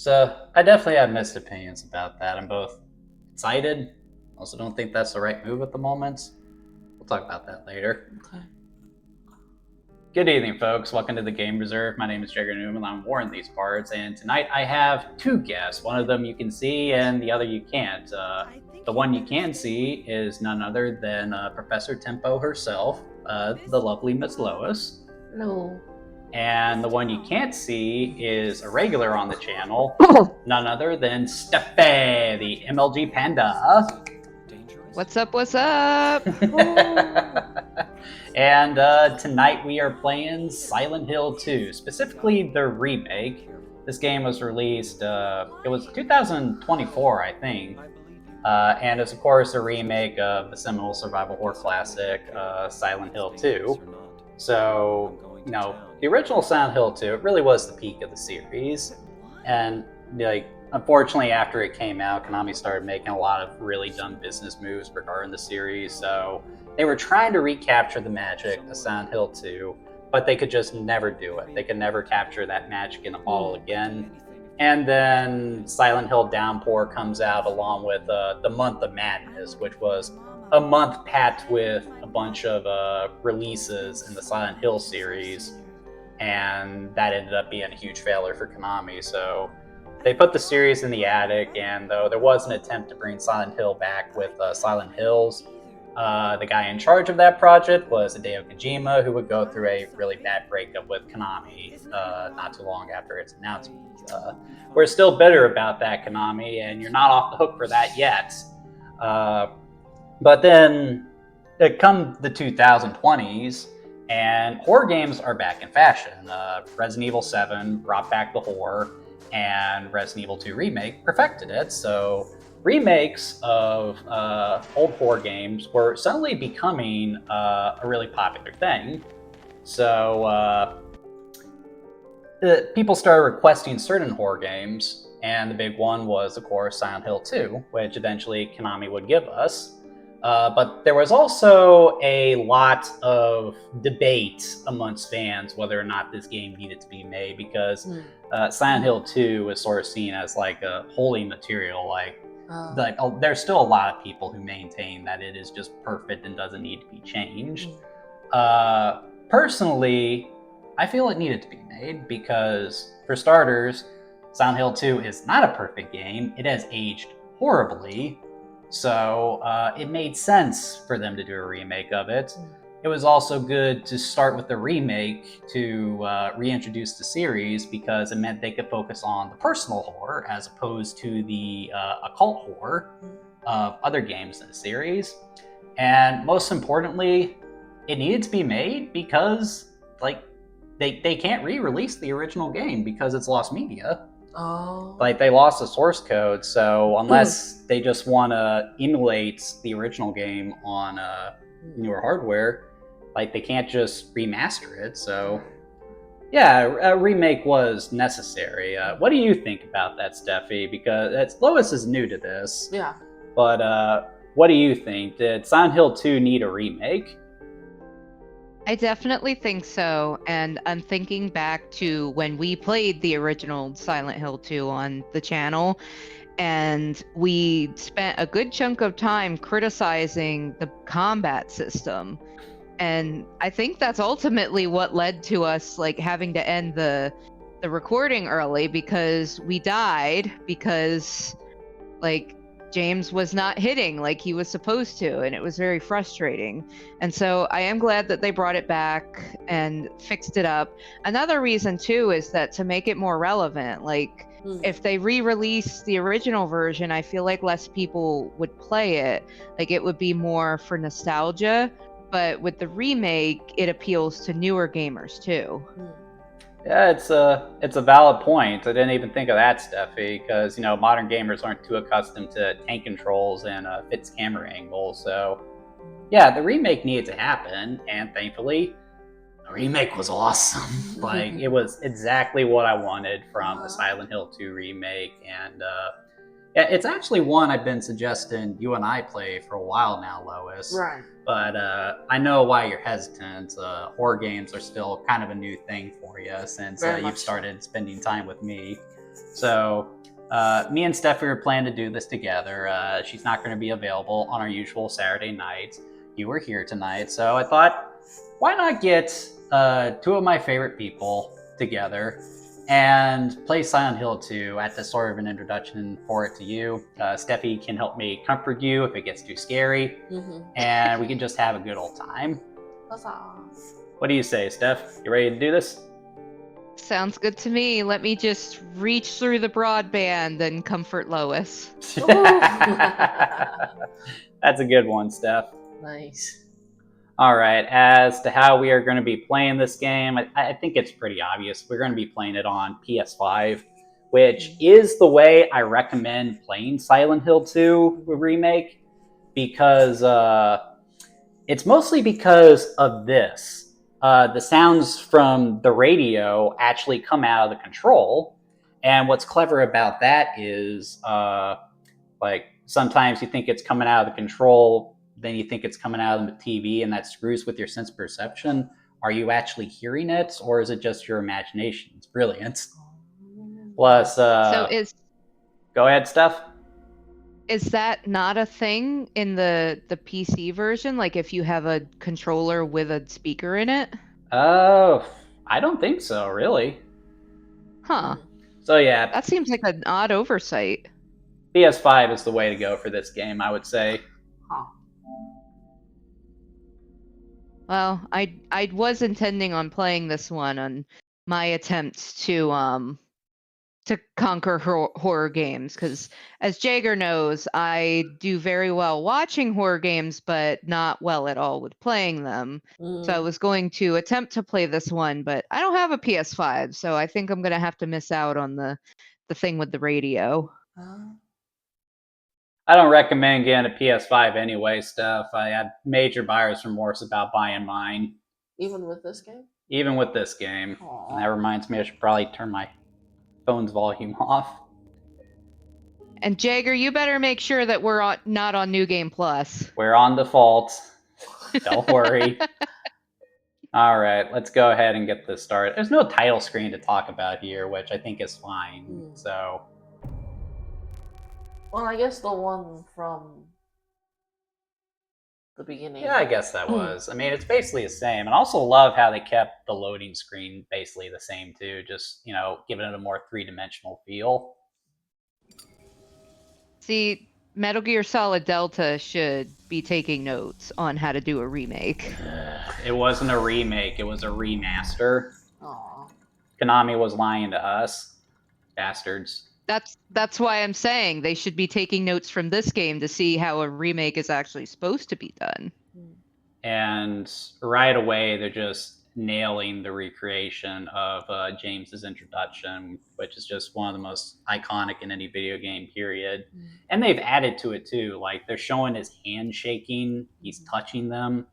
So I definitely have mixed opinions about that. I'm both excited. Also, don't think that's the right move at the moment. We'll talk about that later. Okay. Good evening, folks. Welcome to the Game Reserve. My name is Jagger Newman. I'm Warren these parts, and tonight I have two guests. One of them you can see, and the other you can't. The one you can see is none other than Professor Tempo herself, the lovely Miss Lois. No. And the one you can't see is a regular on the channel, none other than Steffi, the MLG Panda. What's up, what's up? And tonight we are playing Silent Hill 2, specifically the remake. This game was released, it was 2024, I think. And it's, of course, a remake of the seminal survival horror classic, Silent Hill 2. So, you know, the original Silent Hill 2, it really was the peak of the series. And, like, unfortunately, after it came out, Konami started making a lot of really dumb business moves regarding the series. So they were trying to recapture the magic of Silent Hill 2, but they could just never do it. They could never capture that magic in a bottle again. And then Silent Hill Downpour comes out along with the Month of Madness, which was a month packed with a bunch of releases in the Silent Hill series. And that ended up being a huge failure for Konami. So they put the series in the attic, and though there was an attempt to bring Silent Hill back with Silent Hills, the guy in charge of that project was Hideo Kojima, who would go through a really bad breakup with Konami not too long after its announcement. We're still bitter about that, Konami, and you're not off the hook for that yet. But then it come the 2020s, and horror games are back in fashion. Resident Evil 7 brought back the horror, and Resident Evil 2 Remake perfected it. So remakes of old horror games were suddenly becoming a really popular thing. So people started requesting certain horror games, and the big one was, of course, Silent Hill 2, which eventually Konami would give us. But there was also a lot of debate amongst fans whether or not this game needed to be made, because Silent Hill 2 is sort of seen as like a holy material. Like there's still a lot of people who maintain that it is just perfect and doesn't need to be changed. Personally, I feel it needed to be made because, for starters, Silent Hill 2 is not a perfect game. It has aged horribly. So it made sense for them to do a remake of it. It was also good to start with the remake to reintroduce the series, because it meant they could focus on the personal horror as opposed to the occult horror of other games in the series. And most importantly, it needed to be made because, like, they can't re-release the original game because it's lost media. Oh. Like, they lost the source code, so unless they just want to emulate the original game on newer hardware, like, they can't just remaster it. So yeah, a remake was necessary. What do you think about that, Steffi? Because Lois is new to this. Yeah. But what do you think? Did Silent Hill 2 need a remake? I definitely think so, and I'm thinking back to when we played the original Silent Hill 2 on the channel, and we spent a good chunk of time criticizing the combat system. And I think that's ultimately what led to us like having to end the recording early, because we died because like James was not hitting like he was supposed to, and it was very frustrating. And so I am glad that they brought it back and fixed it up. Another reason too is that to make it more relevant, like if they re-release the original version, I feel like less people would play it. Like, it would be more for nostalgia, but with the remake, it appeals to newer gamers too. Yeah, it's a valid point. I didn't even think of that, Steffi, because, you know, modern gamers aren't too accustomed to tank controls and fixed camera angles. So yeah, the remake needed to happen, and thankfully, the remake was awesome. Like, it was exactly what I wanted from a Silent Hill 2 remake, and yeah, it's actually one I've been suggesting you and I play for a while now, Lois. Right. But I know why you're hesitant. Horror games are still kind of a new thing for you since you've started spending time with me. So Me and Steffi were planning to do this together. She's not going to be available on our usual Saturday nights. You were here tonight, so I thought, why not get two of my favorite people together and play Silent Hill 2 at the sort of an introduction for it to you. Steffi can help me comfort you if it gets too scary, and we can just have a good old time. That's all. What do you say, Steph? You ready to do this? Sounds good to me. Let me just reach through the broadband and comfort Lois. That's a good one, Steph. Nice. All right, as to how we are going to be playing this game, I think it's pretty obvious. We're going to be playing it on PS5, which is the way I recommend playing Silent Hill 2 Remake, because it's mostly because of this. The sounds from the radio actually come out of the control, and what's clever about that is, like, sometimes you think it's coming out of the control, then you think it's coming out of the TV, and that screws with your sense of perception. Are you actually hearing it, or is it just your imagination? It's brilliant. Plus, So go ahead, Steph. is that not a thing in the PC version? Like if you have a controller with a speaker in it? Oh, I don't think so, really. Huh. So yeah, That seems like an odd oversight. PS5 is the way to go for this game, I would say. Huh. Well, I was intending on playing this one on my attempts to conquer horror games, because as Jager knows, I do very well watching horror games, but not well at all with playing them. So I was going to attempt to play this one, but I don't have a PS5, so I think I'm gonna have to miss out on the thing with the radio. I don't recommend getting a PS5 anyway, Steph. I had major buyer's remorse about buying mine. Even with this game? Even with this game. Aww. And that reminds me I should probably turn my phone's volume off. And Jager, you better make sure that we're not on New Game Plus. We're on default. Don't worry. All right, let's go ahead and get this started. There's no title screen to talk about here, which I think is fine. So, well, I guess the one from the beginning. Yeah, I guess that was. I mean, it's basically the same. And I also love how they kept the loading screen basically the same too, just, giving it a more three-dimensional feel. See, Metal Gear Solid Delta should be taking notes on how to do a remake. It wasn't a remake, it was a remaster. Aww. Konami was lying to us. Bastards. That's why I'm saying they should be taking notes from this game to see how a remake is actually supposed to be done. And right away, they're just nailing the recreation of James's introduction, which is just one of the most iconic in any video game, period. And they've added to it too. Like, they're showing his hand shaking, he's touching them.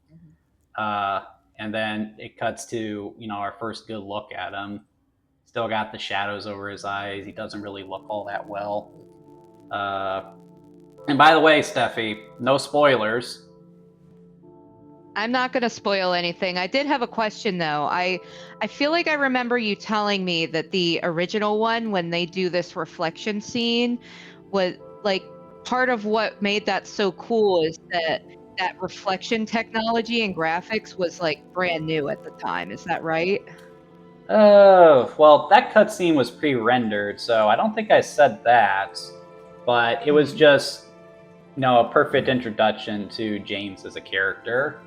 And then it cuts to, our first good look at him. Still got the shadows over his eyes. He doesn't really look all that well. And by the way, Steffi, no spoilers. I'm not going to spoil anything. I did have a question, though. I feel like I remember you telling me that the original one, when they do this reflection scene, was like part of what made that so cool is that reflection technology and graphics was like brand new at the time. Is that right? Oh, well, that cutscene was pre-rendered, so I don't think I said that. But it was just, a perfect introduction to James as a character.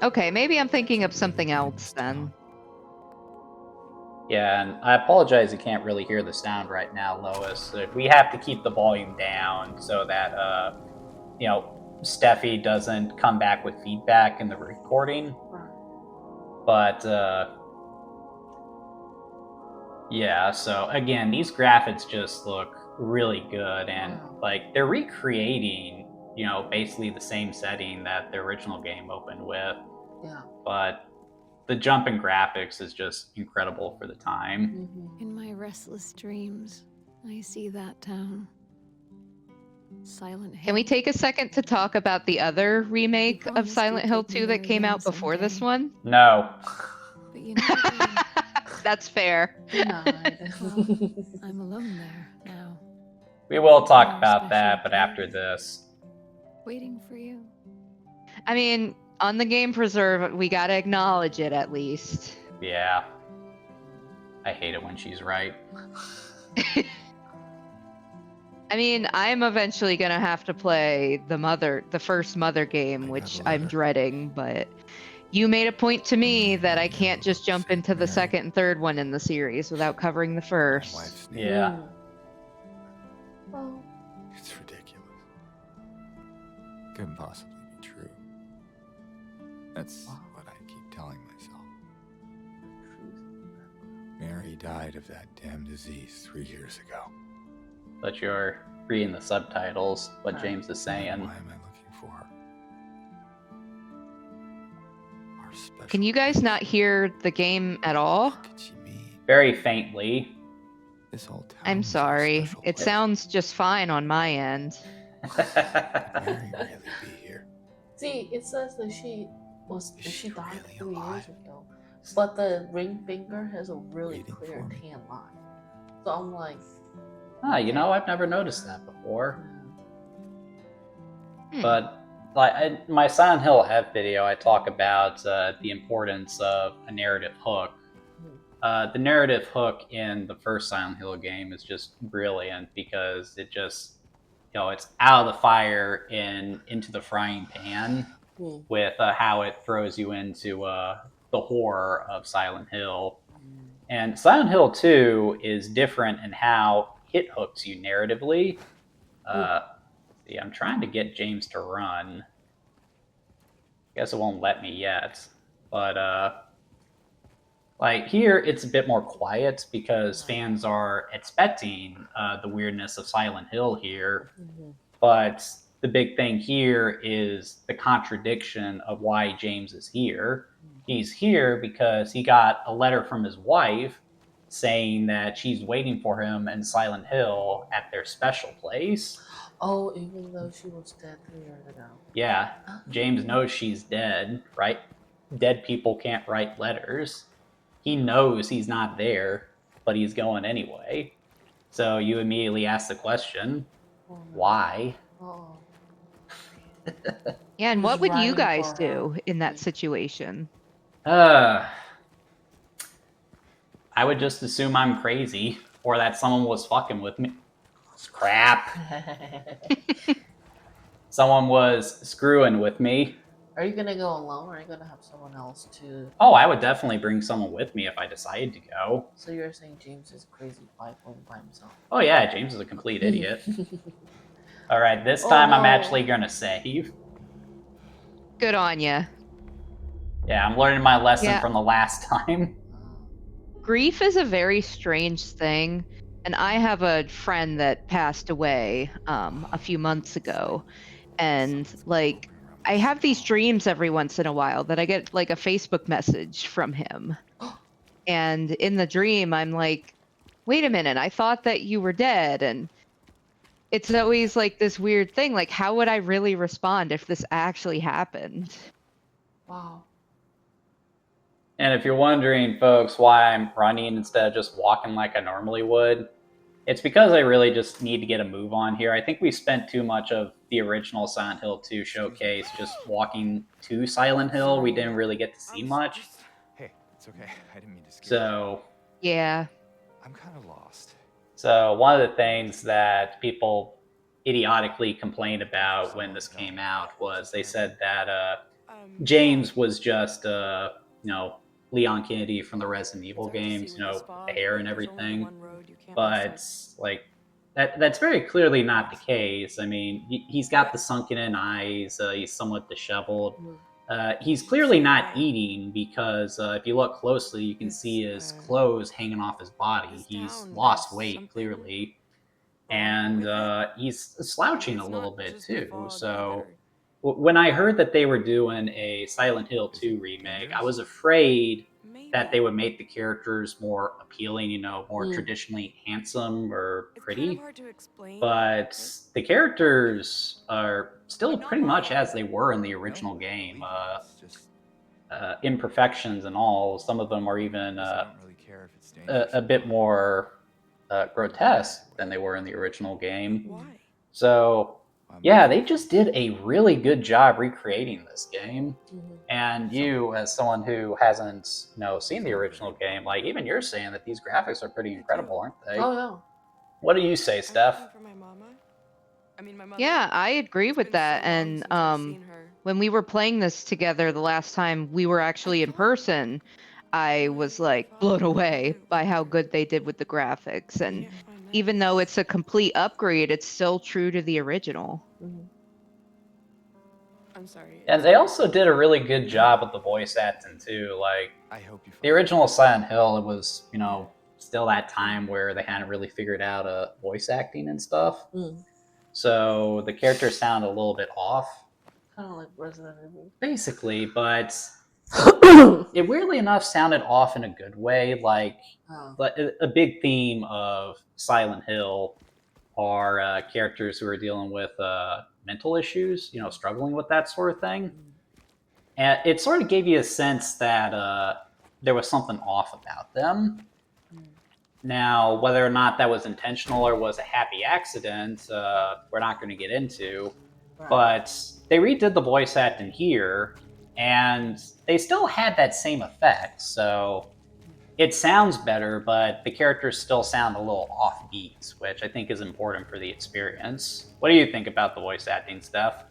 Okay, maybe I'm thinking of something else then. Yeah, and I apologize you can't really hear the sound right now, Lois. We have to keep the volume down so that, Steffi doesn't come back with feedback in the recording. But, yeah, so again, these graphics just look really good, and they're recreating, basically the same setting that the original game opened with. Yeah. But the jump in graphics is just incredible for the time. In my restless dreams, I see that town. Silent Hill. Can we take a second to talk about the other remake of Silent Hill 2 that came out before this one? No. But you never did. That's fair. Well, I'm alone there now. We will talk Our about special that, but after place. this. Waiting for you. I mean, on the game preserve, we gotta acknowledge it at least. Yeah. I hate it when she's right. I mean, I'm eventually gonna have to play the first Mother game, which I'm dreading, but you made a point to me that I can't just jump into the second and third one in the series without covering the first. Yeah. Well, It's ridiculous. Couldn't possibly be true. That's what I keep telling myself. Mary died of that damn disease 3 years ago. But you're reading the subtitles, what James is saying. Why am I looking for her? Our special Can you guys not hear the game at all? What could she mean? Very faintly. This whole town I'm was our sorry. special It place. sounds just fine on my end. Could Mary really be here? see, it says that she Is she died really 3 years alive? ago, but the ring finger has a really Waiting clear for me. tan line. So I'm like, Ah, you know, I've never noticed that before. Hmm. But like my Silent Hill F video, I talk about the importance of a narrative hook. The narrative hook in the first Silent Hill game is just brilliant because it just, it's out of the fire and into the frying pan with how it throws you into the horror of Silent Hill. And Silent Hill 2 is different in how it hooks you narratively. See, I'm trying to get James to run. Guess it won't let me yet. But like here, it's a bit more quiet because fans are expecting the weirdness of Silent Hill here. But the big thing here is the contradiction of why James is here. He's here because he got a letter from his wife saying that she's waiting for him in Silent Hill at their special place. oh, even though she was dead 3 years ago. Yeah, James knows she's dead, right? Dead people can't write letters. He knows he's not there, but he's going anyway. So you immediately ask the question, why? Oh. Yeah, and Who's what would you writing guys for her? do in that situation? I would just assume I'm crazy or that someone was fucking with me. Crap. Someone was screwing with me. Are you gonna go alone, or are you gonna have someone else to? Oh, I would definitely bring someone with me if I decided to go. So you're saying James is crazy by going by himself? Oh yeah, James is a complete idiot. All right, this time I'm no. actually gonna save. Good on ya. Yeah, I'm learning my lesson Yeah. from the last time. Grief is a very strange thing, and I have a friend that passed away a few months ago, and like I have these dreams every once in a while that I get like a Facebook message from him, and in the dream I'm like, wait a minute, I thought that you were dead. And it's always like this weird thing, like how would I really respond if this actually happened? Wow. And if you're wondering, folks, why I'm running instead of just walking like I normally would, it's because I really just need to get a move on here. I think we spent too much of the original Silent Hill 2 showcase just walking to Silent Hill. We didn't really get to see much. Hey, it's okay. I didn't mean to scare So, Yeah. I'm kind of lost. so one of the things that people idiotically complained about when this came out was they said that James was just, Leon Kennedy from the Resident Evil games, the hair and everything. But like that's very clearly not the case. I mean, he's got the sunken in eyes. He's somewhat disheveled. He's clearly not eating because if you look closely, you can see his clothes hanging off his body. He's lost weight clearly, and he's slouching a little bit too. So when I heard that they were doing a Silent Hill 2 remake, I was afraid that they would make the characters more appealing, more traditionally handsome or pretty. But the characters are still pretty much as they were in the original game. Imperfections and all. Some of them are even a bit more grotesque than they were in the original game. Why? So, yeah, they just did a really good job recreating this game. Mhm. And you, as someone who hasn't, seen the original game, like even you're saying that these graphics are pretty incredible, aren't they? Oh yeah. What do you say, I'm Steph? looking for my mama. I mean, my mother. Yeah, I agree It's with been so that. long And since I've seen her. when we were playing this together the last time we were actually in person, I was like blown away by how good they did with the graphics. And Can't find that. even though it's a complete upgrade, it's still true to the original. Mhm. I'm sorry. And they also did a really good job with the voice acting too. Like I hope you. the original Silent Hill, it was still that time where they hadn't really figured out voice acting and stuff. Mm. So the characters sound a little bit off, Kind of like Resident Evil. basically, but it weirdly enough sounded off in a good way. Like Oh. a big theme of Silent Hill are characters who are dealing with mental issues, struggling with that sort of thing. Mm. And it sort of gave you a sense that there was something off about them. Mm. Now, whether or not that was intentional or was a happy accident, we're not going to get into. Right. But they redid the voice acting here, and they still had that same effect. So it sounds better, but the characters still sound a little offbeat, which I think is important for the experience. What do you think about the voice acting, Steph?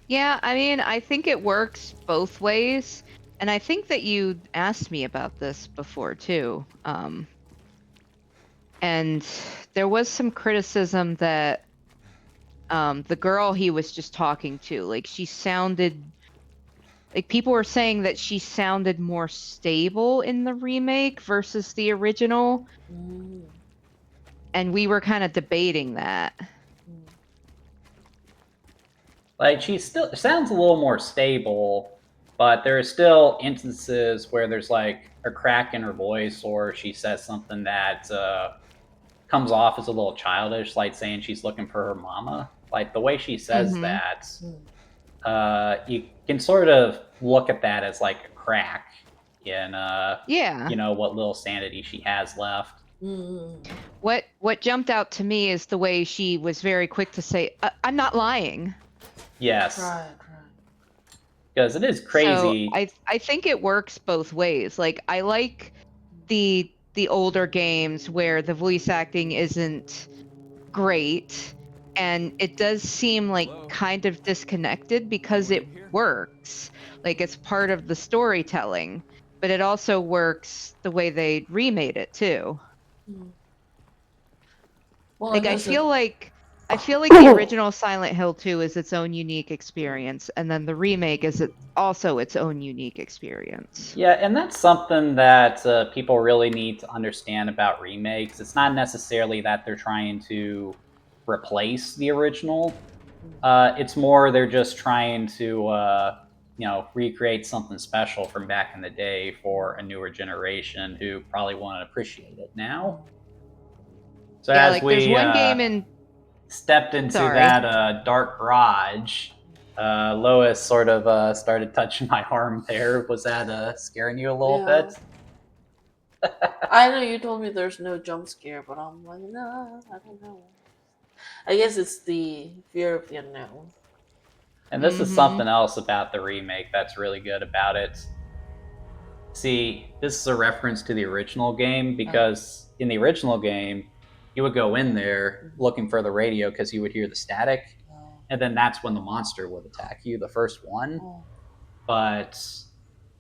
Yeah, I mean, I think it works both ways. And I think that you asked me about this before too. And there was some criticism that the girl he was just talking to, like she sounded like people were saying that she sounded more stable in the remake versus the original. Mm. And we were kind of debating that. Mm. Like she still sounds a little more stable, but there are still instances where there's like a crack in her voice, or she says something that comes off as a little childish, like saying she's looking for her mama. Like the way she says Mhm. that, Mm. you can sort of look at that as like a crack in Yeah. what little sanity she has left. Mm. What jumped out to me is the way she was very quick to say, "I'm not lying." Yes, Right. because it is crazy. So I think it works both ways. Like I like the older games where the voice acting isn't great, and it does seem like kind of disconnected because it works. Like it's part of the storytelling, but it also works the way they remade it too. Mm. Well, Like I there's feel like the original Silent Hill 2 is its own unique experience, and then the remake is also its own unique experience. Yeah, and that's something that people really need to understand about remakes. It's not necessarily that they're trying to replace the original. It's more they're just trying to, recreate something special from back in the day for a newer generation who probably won't appreciate it now. So Yeah, as like we there's one game in stepped into Sorry. that dark garage, Lois sort of started touching my arm there. Was that scaring you a little Yeah. bit? I know you told me there's no jump scare, but I'm like, no, I don't know. I guess it's the fear of the unknown. And this is something else about the remake that's really good about it. See, this is a reference to the original game because in the original game, you would go in there looking for the radio because you would hear the static, and then that's when the monster would attack you, the first one. But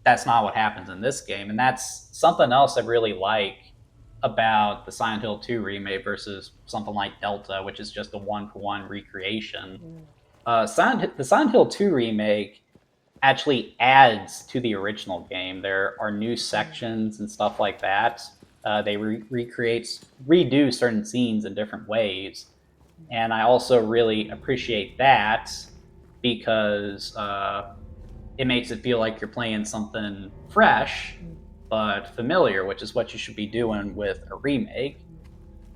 that's not what happens in this game, and that's something else I really like about the Silent Hill 2 remake versus something like Delta, which is just a one-for-one recreation. The Silent Hill 2 remake actually adds to the original game. There are new sections and stuff like that. They redo certain scenes in different ways. And I also really appreciate that because it makes it feel like you're playing something fresh but familiar, which is what you should be doing with a remake.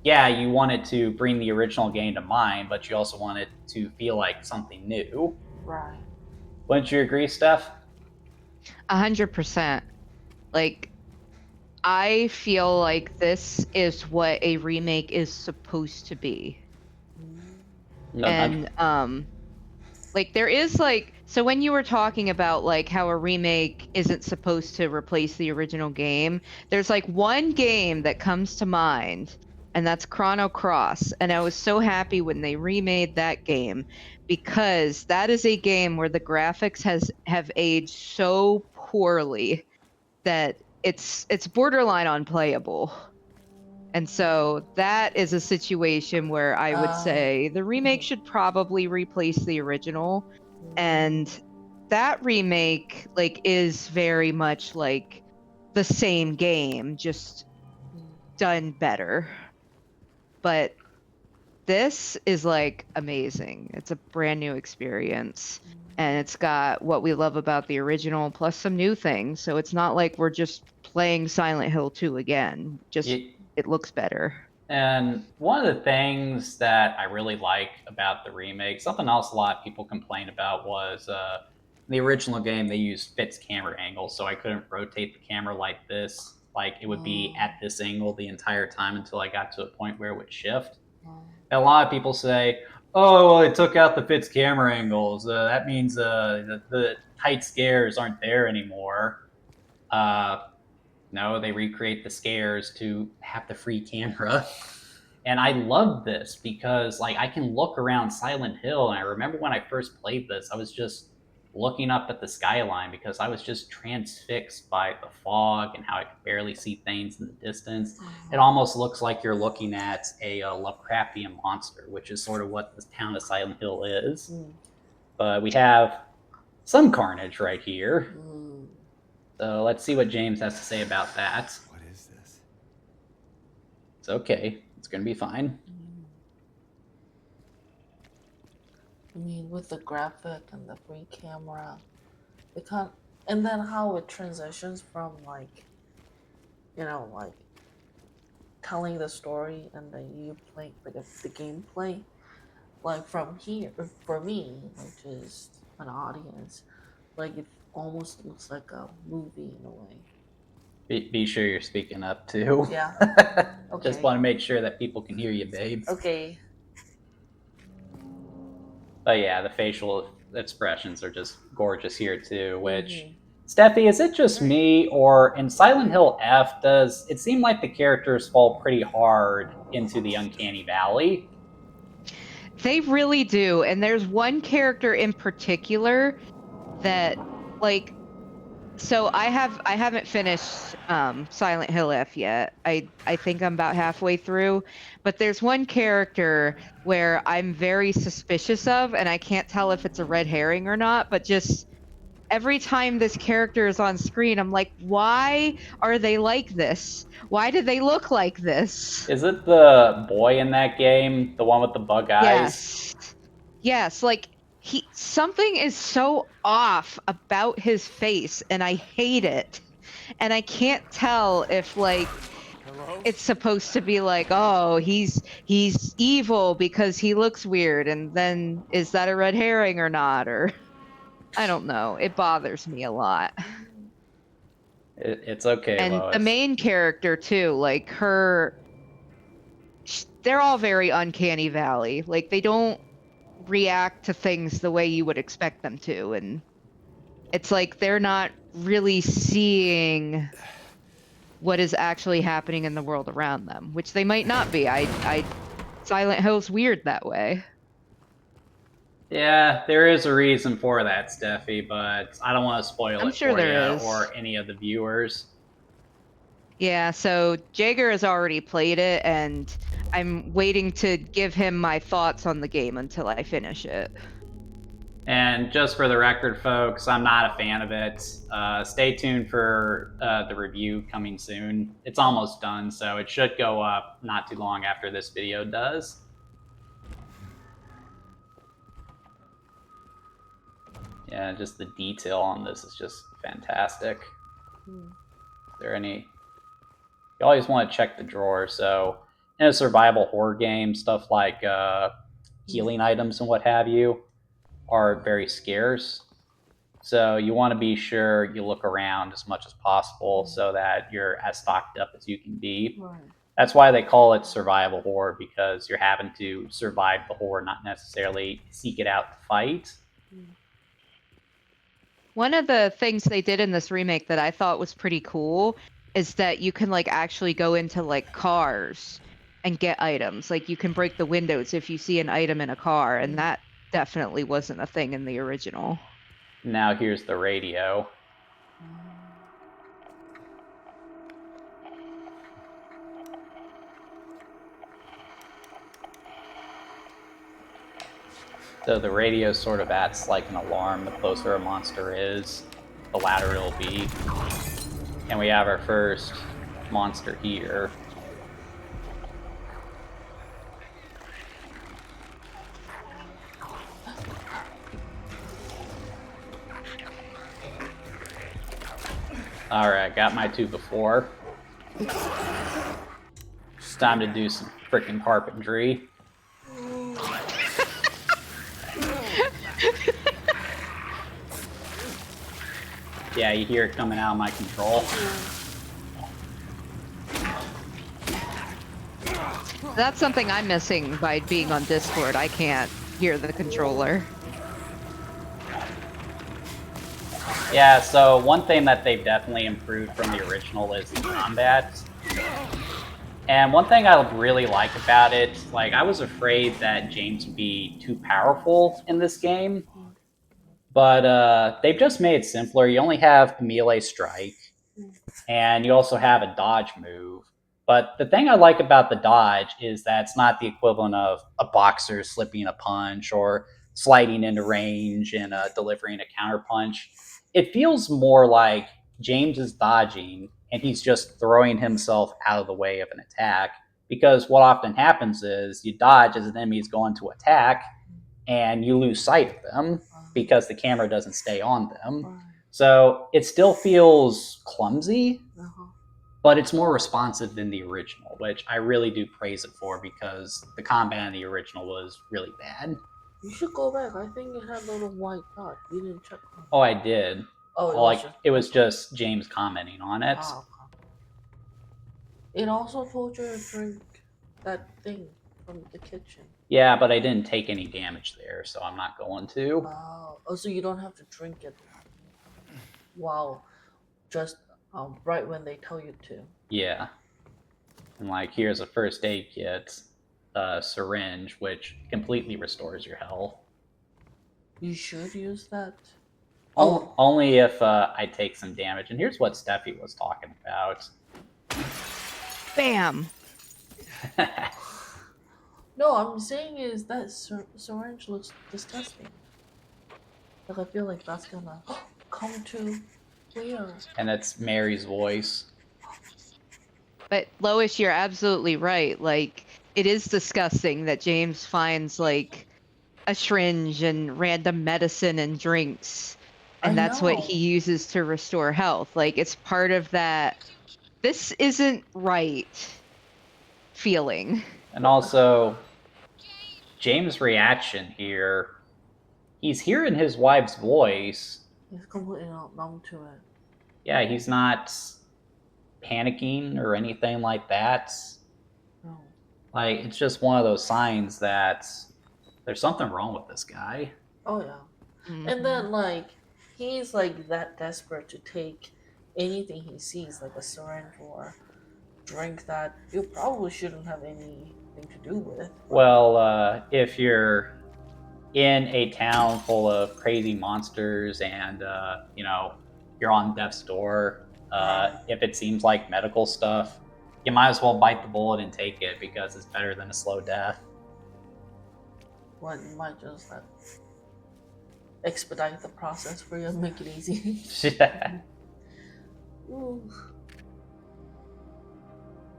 Yeah, you want it to bring the original game to mind, but you also want it to feel like something new. Right. Wouldn't you agree, Steph? 100%. Like I feel like this is what a remake is supposed to be. And like there is like, so when you were talking about like how a remake isn't supposed to replace the original game, there's like one game that comes to mind, and that's Chrono Cross. And I was so happy when they remade that game, because that is a game where the graphics have aged so poorly that it's borderline unplayable. And so that is a situation where I would say the remake should probably replace the original. And that remake like is very much like the same game, just done better. But this is like amazing. It's a brand new experience. And it's got what we love about the original plus some new things. So it's not like we're just playing Silent Hill 2 again. Just it looks better. And one of the things that I really like about the remake, something else a lot of people complain about, was the original game they used fixed camera angles, so I couldn't rotate the camera like this. Like it would be at this angle the entire time until I got to a point where it would shift. And a lot of people say, "Oh, well, it took out the fixed camera angles. That means the tight scares aren't there anymore." No, they recreate the scares to have the free camera. And I love this because like I can look around Silent Hill, and I remember when I first played this, I was just looking up at the skyline because I was just transfixed by the fog and how I could barely see things in the distance. It almost looks like you're looking at a Lovecraftian monster, which is sort of what the town of Silent Hill is. But we have some carnage right here. So let's see what James has to say about that. What is this? It's okay. It's going to be fine. I mean, with the graphic and the free camera, it can't, and then how it transitions from like, you know, like telling the story and then you play like the gameplay, like from here for me, which is an audience, like it almost looks like a movie in a way. Be sure you're speaking up too. Yeah. Okay. Just want to make sure that people can hear you, babe. Okay. But yeah, the facial expressions are just gorgeous here too, which Steffi, is it just me, or in Silent Hill F, does it seem like the characters fall pretty hard into the uncanny valley? They really do. And there's one character in particular that like, so I haven't finished Silent Hill F yet. I think I'm about halfway through, but there's one character where I'm very suspicious of, and I can't tell if it's a red herring or not, but just every time this character is on screen, I'm like, why are they like this? Why do they look like this? Is it the boy in that game, the one with the bug eyes? Yes, like something is so off about his face, and I hate it. And I can't tell if like it's supposed to be like, oh, he's evil because he looks weird, and then is that a red herring or not? Or I don't know. It bothers me a lot. It's okay, And Lois. the main character too, like they're all very uncanny valley. Like they don't react to things the way you would expect them to, and it's like they're not really seeing what is actually happening in the world around them, which they might not be. Silent Hill's weird that way. Yeah, there is a reason for that, Steffi, but I don't want to spoil I'm it sure for there you is. or any of the viewers. Yeah, so Jaeger has already played it, and I'm waiting to give him my thoughts on the game until I finish it. And just for the record, folks, I'm not a fan of it. Stay tuned for the review coming soon. It's almost done, so it should go up not too long after this video does. Yeah, just the detail on this is just fantastic. Is there any... You always want to check the drawer, so in a survival horror game, stuff like healing items and what have you are very scarce. So you want to be sure you look around as much as possible so that you're as stocked up as you can be. Right. That's why they call it survival horror, because you're having to survive the horror, not necessarily seek it out to fight. One of the things they did in this remake that I thought was pretty cool is that you can like actually go into like cars and get items. Like you can break the windows if you see an item in a car, and that definitely wasn't a thing in the original. Now here's the radio. So the radio sort of acts like an alarm. The closer a monster is, the louder it'll be. And we have our first monster here. Alright, got my two before. It's time to do some freaking carpentry. Yeah, you hear it coming out of my control. That's something I'm missing by being on Discord. I can't hear the controller. Yeah, so one thing that they've definitely improved from the original is the combat. And one thing I really like about it, like, I was afraid that James would be too powerful in this game. But they've just made it simpler. You only have a melee strike, and you also have a dodge move. But the thing I like about the dodge is that it's not the equivalent of a boxer slipping a punch or sliding into range and delivering a counter punch. It feels more like James is dodging and he's just throwing himself out of the way of an attack. Because what often happens is you dodge as an enemy is going to attack and you lose sight of them because the camera doesn't stay on them. So it still feels clumsy, but it's more responsive than the original, which I really do praise it for, because the combat in the original was really bad. You should go back. I think it had a little white dot. You didn't check on it. Oh, I did. Oh, it was just James commenting on it. Ah, okay. It also told you to drink that thing from the kitchen. Yeah, but I didn't take any damage there, so I'm not going to. Oh, so you don't have to drink it. Wow, just right when they tell you to. Yeah. And like, here's a first aid kit, syringe, which completely restores your health. You should use that. Only if I take some damage. And here's what Steffi was talking about. Bam! No, I'm saying is that syringe looks disgusting. Like, I feel like that's gonna come to clear. And it's Mary's voice. But Lois, you're absolutely right. Like, it is disgusting that James finds like a syringe and random medicine and drinks, and that's what he uses to restore health. Like, it's part of that this isn't right feeling. And also, James' reaction here, he's hearing his wife's voice. He's completely numb to it. Yeah, he's not panicking or anything like that. No. Like, it's just one of those signs that there's something wrong with this guy. Oh, yeah. Mm-hmm. And then, like, he's, like, that desperate to take anything he sees, like a syringe or drink that you probably shouldn't have anything to do with. Well, if you're in a town full of crazy monsters and, you're on death's door, if it seems like medical stuff, you might as well bite the bullet and take it, because it's better than a slow death. Well, you might just expedite the process for you and make it easy. Yeah. Ooh.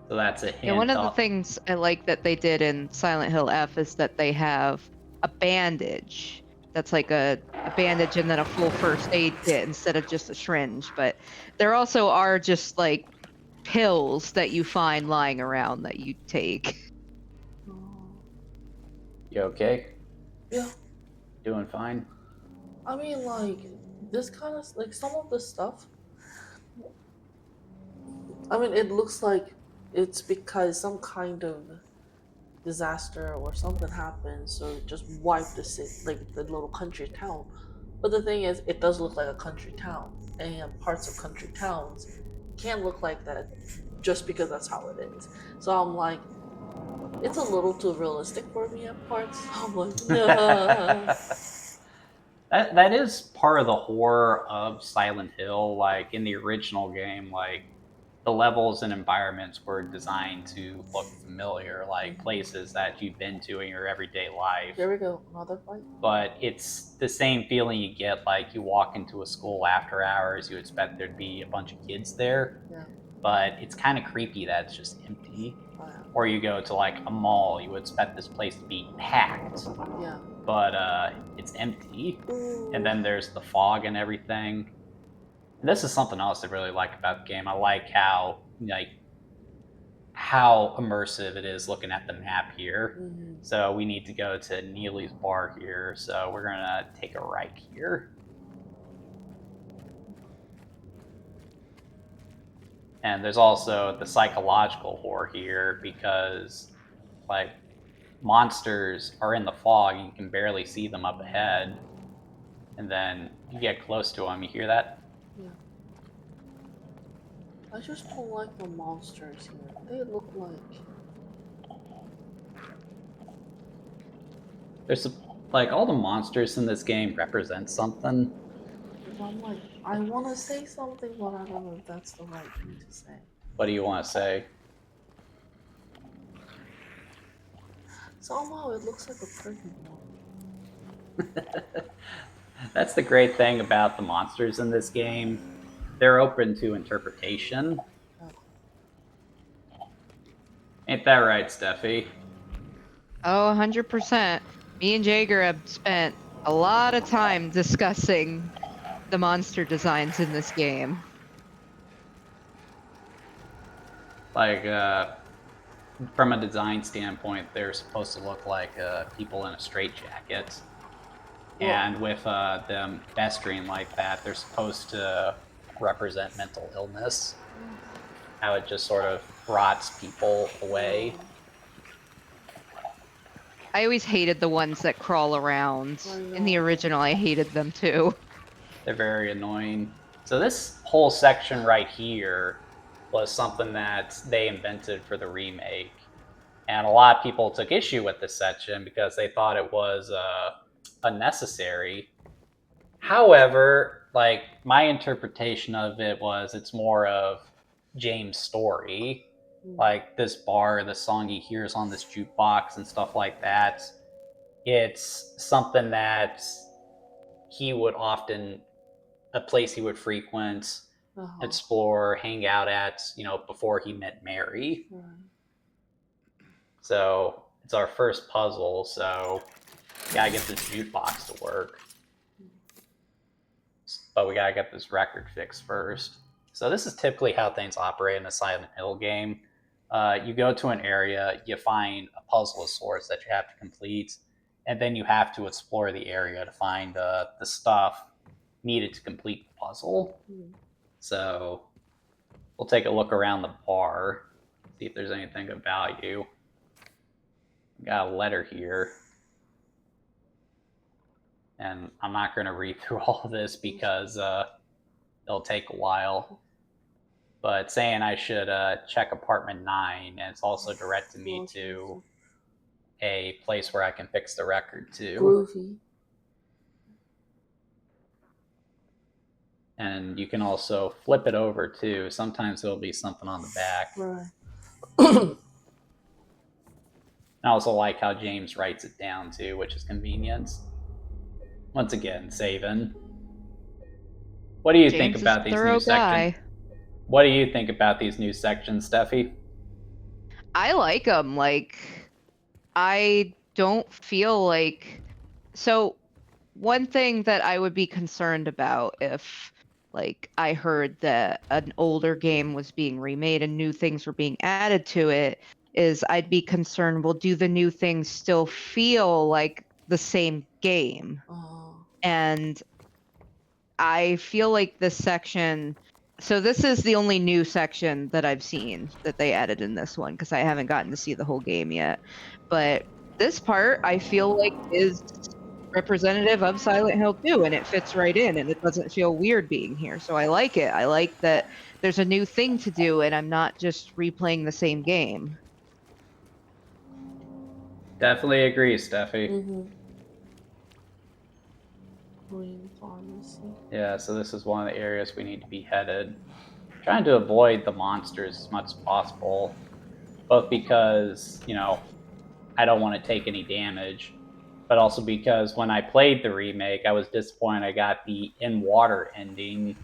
So that's a hint. Yeah, one of the things I like that they did in Silent Hill F is that they have a bandage. That's like a bandage and then a full first aid kit instead of just a syringe. But there also are just like pills that you find lying around that you take. You okay? Yeah. Doing fine? I mean, like, this kind of like some of the stuff. I mean, it looks like it's because some kind of disaster or something happened, so it just wiped the city, like the little country town. But the thing is, it does look like a country town, and parts of country towns can look like that just because that's how it is. So I'm like, it's a little too realistic for me at parts. So I'm like, nah. That is part of the horror of Silent Hill. Like in the original game, like the levels and environments were designed to look familiar, like places that you've been to in your everyday life. There we go, another fight. But it's the same feeling you get like you walk into a school after hours, you expect there'd be a bunch of kids there. Yeah. But it's kind of creepy that it's just empty. Oh, yeah. Or you go to like a mall, you would expect this place to be packed. Yeah. But it's empty. Ooh. And then there's the fog and everything. And this is something else I really like about the game. I like how immersive it is looking at the map here. Mhm. So we need to go to Neely's bar here. So we're gonna take a right here. And there's also the psychological horror here because like monsters are in the fog, you can barely see them up ahead. And then you get close to them, you hear that? Yeah. I just don't like the monsters here. They look like There's like all the monsters in this game represent something. I'm like, I want to say something, but I don't know if that's the right thing to say. What do you want to say? Somehow it looks like a pregnant one. That's the great thing about the monsters in this game. They're open to interpretation. Ain't that right, Steffi? Oh, 100%. Me and Jaeger have spent a lot of time discussing the monster designs in this game. Like, from a design standpoint, they're supposed to look like people in a straitjacket. And with them festering like that, they're supposed to represent mental illness. How it just sort of rots people away. I always hated the ones that crawl around. In the original, I hated them too. They're very annoying. So this whole section right here was something that they invented for the remake. And a lot of people took issue with this section because they thought it was unnecessary. However, like my interpretation of it was it's more of James' story. Like this bar, the song he hears on this jukebox and stuff like that. It's something that he would often, a place he would frequent, explore, hang out at, before he met Mary. So it's our first puzzle, so we gotta get this jukebox to work. But we gotta get this record fixed first. So this is typically how things operate in a Silent Hill game. You go to an area, you find a puzzle of sorts that you have to complete, and then you have to explore the area to find the stuff needed to complete the puzzle. So we'll take a look around the bar, see if there's anything of value. Got a letter here. And I'm not going to read through all of this because it'll take a while. But saying I should check apartment 9, and it's also directed me to a place where I can fix the record too. Groovy. And you can also flip it over too. Sometimes there'll be something on the back. Right. I also like how James writes it down too, which is convenient. Once again, saving. What do you think about these new sections? What do you think about these new sections, Steffi? I like them. Like, I don't feel like... So, one thing that I would be concerned about if, like, I heard that an older game was being remade and new things were being added to it, is I'd be concerned, well, do the new things still feel like the same game? And I feel like this section. So this is the only new section that I've seen that they added in this one because I haven't gotten to see the whole game yet. But this part I feel like is representative of Silent Hill 2, and it fits right in, and it doesn't feel weird being here. So I like it. I like that there's a new thing to do, and I'm not just replaying the same game. Definitely agree, Steffi. Mm-hmm. Green pharmacy. Yeah, so this is one of the areas we need to be headed. Trying to avoid the monsters as much as possible, both because, I don't want to take any damage, but also because when I played the remake, I was disappointed I got the in-water ending,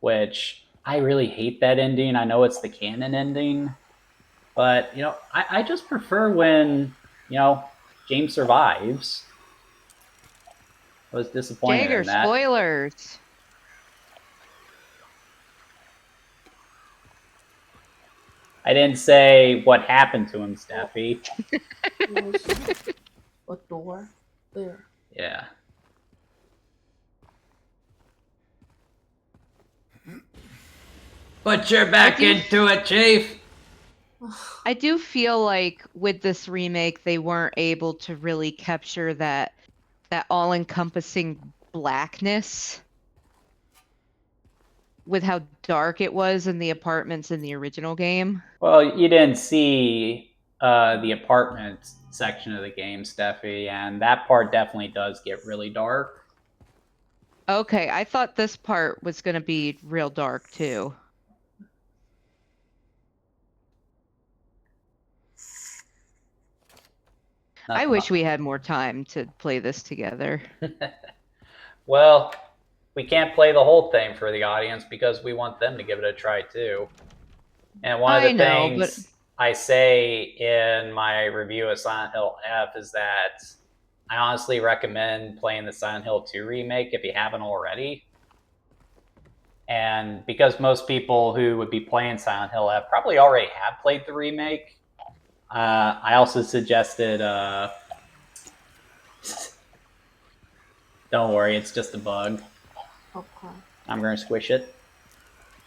which I really hate that ending. I know it's the canon ending, but, I just prefer when, James survives. I was disappointed Jagger, in that. spoilers. I didn't say what happened to him, Steffi. A door there. Yeah. Put your back into it, Chief. I do feel like with this remake, they weren't able to really capture that all-encompassing blackness with how dark it was in the apartments in the original game. Well, you didn't see the apartment section of the game, Steffi, and that part definitely does get really dark. Okay, I thought this part was going to be real dark too. I wish we had more time to play this together. Well, we can't play the whole thing for the audience because we want them to give it a try too. And one of the things I say in my review of Silent Hill F is that I honestly recommend playing the Silent Hill 2 remake if you haven't already. And because most people who would be playing Silent Hill F probably already have played the remake, I also suggested... Don't worry, it's just a bug. Okay. I'm going to squish it.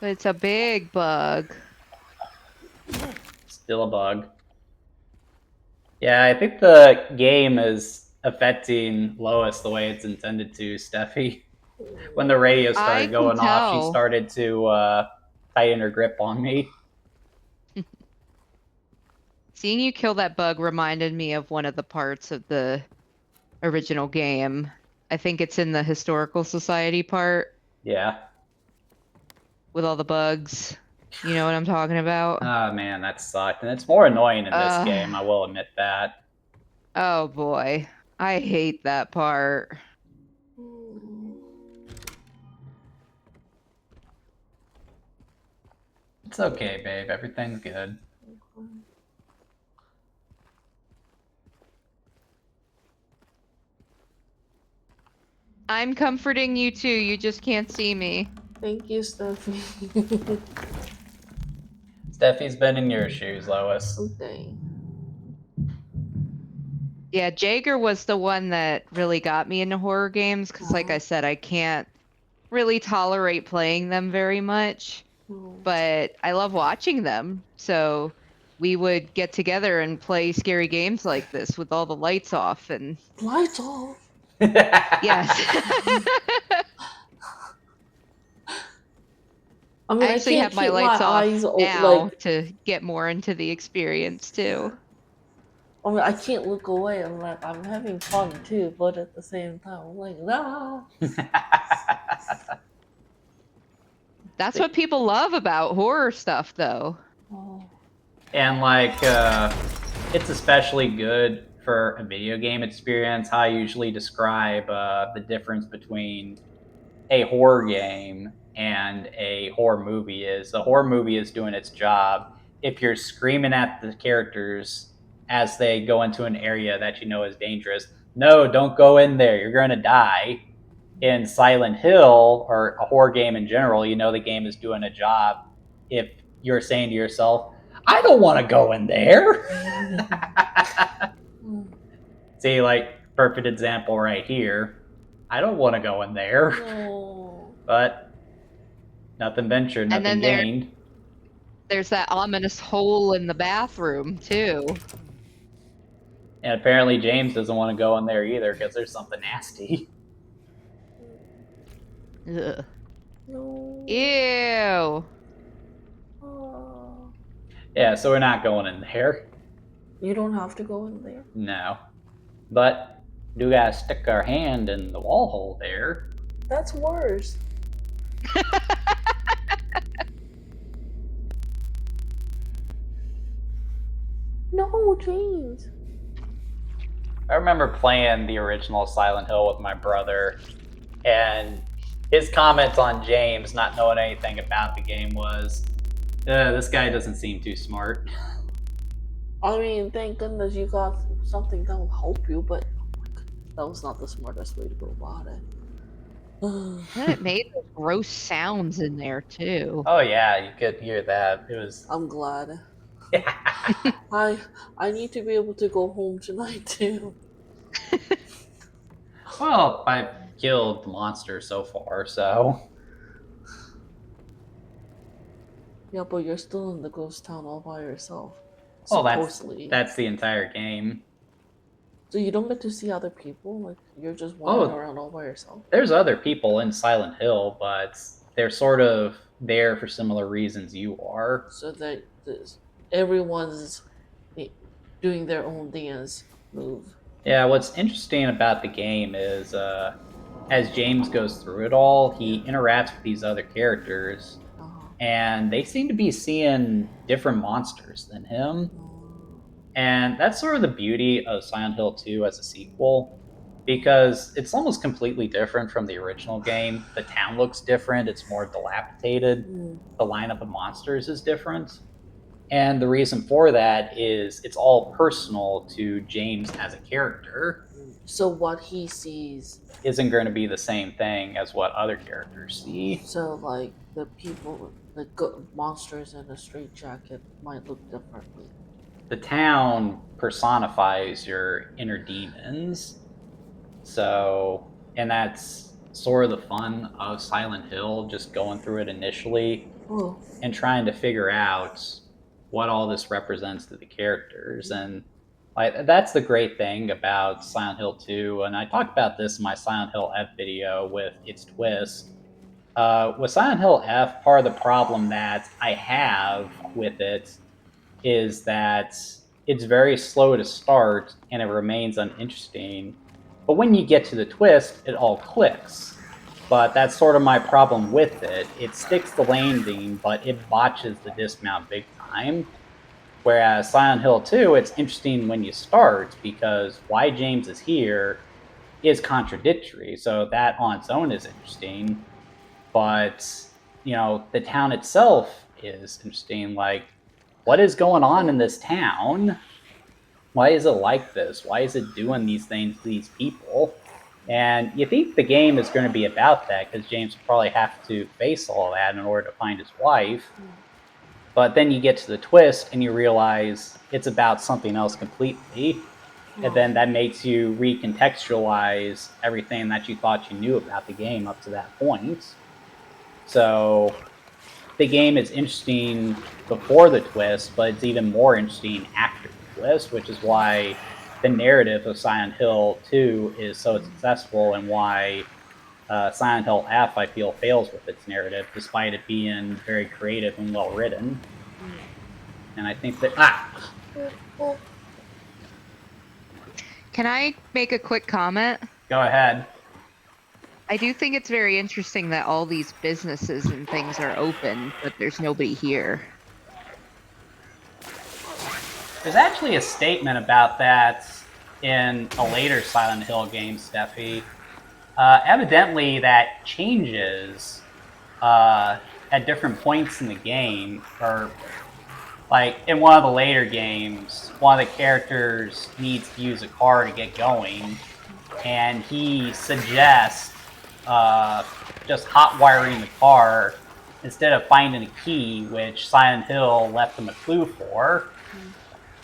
It's a big bug. Still a bug. Yeah, I think the game is affecting Lois the way it's intended to, Steffi. When the radio started going off, she started to tighten her grip on me. Seeing you kill that bug reminded me of one of the parts of the original game. I think it's in the Historical Society part. Yeah. With all the bugs. You know what I'm talking about? Oh, man, that sucked. And it's more annoying in this game, I will admit that. Oh, boy. I hate that part. It's okay, babe. Everything's good. I'm comforting you too. You just can't see me. Thank you, Steffi. Steffi's been in your shoes, Lois. Okay. Yeah, Jagger was the one that really got me into horror games because, like I said, I can't really tolerate playing them very much, but I love watching them. So we would get together and play scary games like this with all the lights off and lights off. Yes. I mean, I actually have my lights off now to get more into the experience too. I mean, I can't look away. I'm like, I'm having fun too, but at the same time, I'm like, ah. That's what people love about horror stuff, though. And like, it's especially good for a video game experience. How I usually describe the difference between a horror game and a horror movie is the horror movie is doing its job. If you're screaming at the characters as they go into an area that you know is dangerous, no, don't go in there. You're going to die. In Silent Hill, or a horror game in general, you know the game is doing a job if you're saying to yourself, I don't want to go in there. See, like, perfect example right here. I don't want to go in there. No. But nothing ventured, And nothing then gained. there's that ominous hole in the bathroom, too. And apparently James doesn't want to go in there either because there's something nasty. Ugh. No. Ew. Oh. Yeah, so we're not going in there. You don't have to go in there. No. But do gotta stick our hand in the wall hole there. That's worse. No, James. I remember playing the original Silent Hill with my brother, and his comments on James not knowing anything about the game was, this guy doesn't seem too smart. I mean, thank goodness you got something that will help you, but oh my God, that was not the smartest way to go about it. And it made those gross sounds in there, too. Oh yeah, you could hear that. It was... I'm glad. I need to be able to go home tonight too. Well, I've killed the monster so far, so... Yeah, but you're still in the ghost town all by yourself. Well, Supposedly. that's the entire game. So you don't get to see other people? Like, you're just wandering around all by yourself? There's other people in Silent Hill, but they're sort of there for similar reasons you are. So that everyone's doing their own dance move. Yeah, what's interesting about the game is as James goes through it all, he interacts with these other characters, and they seem to be seeing different monsters than him. And that's sort of the beauty of Silent Hill 2 as a sequel, because it's almost completely different from the original game. The town looks different, it's more dilapidated, the lineup of monsters is different. And the reason for that is it's all personal to James as a character. So what he sees isn't going to be the same thing as what other characters see. So, like, the people, the monsters in a straitjacket might look differently. The town personifies your inner demons. So, and that's sort of the fun of Silent Hill, just going through it initially and trying to figure out what all this represents to the characters. And that's the great thing about Silent Hill 2, and I talked about this in my Silent Hill F video with its twist. With Silent Hill F, part of the problem that I have with it is that it's very slow to start and it remains uninteresting. But when you get to the twist, it all clicks. But that's sort of my problem with it. It sticks the landing, but it botches the dismount big time. Whereas Silent Hill 2, it's interesting when you start, because why James is here is contradictory. So that on its own is interesting. But, you know, the town itself is interesting. Like, what is going on in this town? Why is it like this? Why is it doing these things to these people? And you think the game is going to be about that, because James will probably have to face all that in order to find his wife. But then you get to the twist and you realize it's about something else completely. And then that makes you recontextualize everything that you thought you knew about the game up to that point. So the game is interesting before the twist, but it's even more interesting after the twist, which is why the narrative of Silent Hill 2 is so successful, and why Silent Hill F, I feel, fails with its narrative, despite it being very creative and well written. And I think that... Can I make a quick comment? Go ahead. I do think it's very interesting that all these businesses and things are open, but there's nobody here. There's actually a statement about that in a later Silent Hill game, Steffi. Evidently, that changes at different points in the game. Or, like, in one of the later games, one of the characters needs to use a car to get going, and he suggests just hot wiring the car instead of finding a key, which Silent Hill left him a clue for.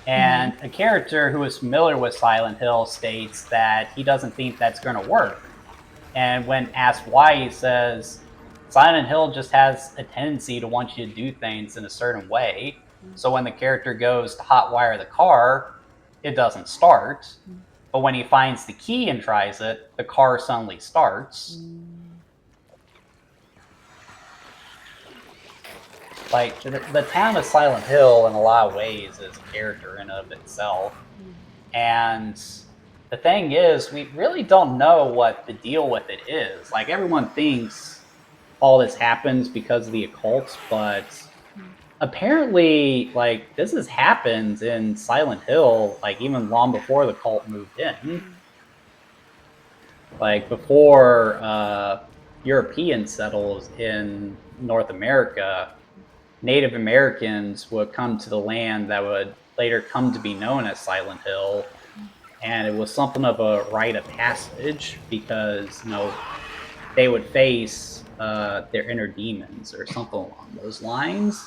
And a character who is familiar with Silent Hill states that he doesn't think that's going to work. And when asked why, he says, Silent Hill just has a tendency to want you to do things in a certain way. So when the character goes to hotwire the car, it doesn't start. But when he finds the key and tries it, the car suddenly starts. Like, the town of Silent Hill, in a lot of ways, is a character in and of itself. And the thing is, we really don't know what the deal with it is. Like, everyone thinks all this happens because of the occult, but apparently, like, this has happened in Silent Hill, like, even long before the cult moved in. Like, before Europeans settled in North America, Native Americans would come to the land that would later come to be known as Silent Hill, and it was something of a rite of passage because, you know, they would face their inner demons or something along those lines.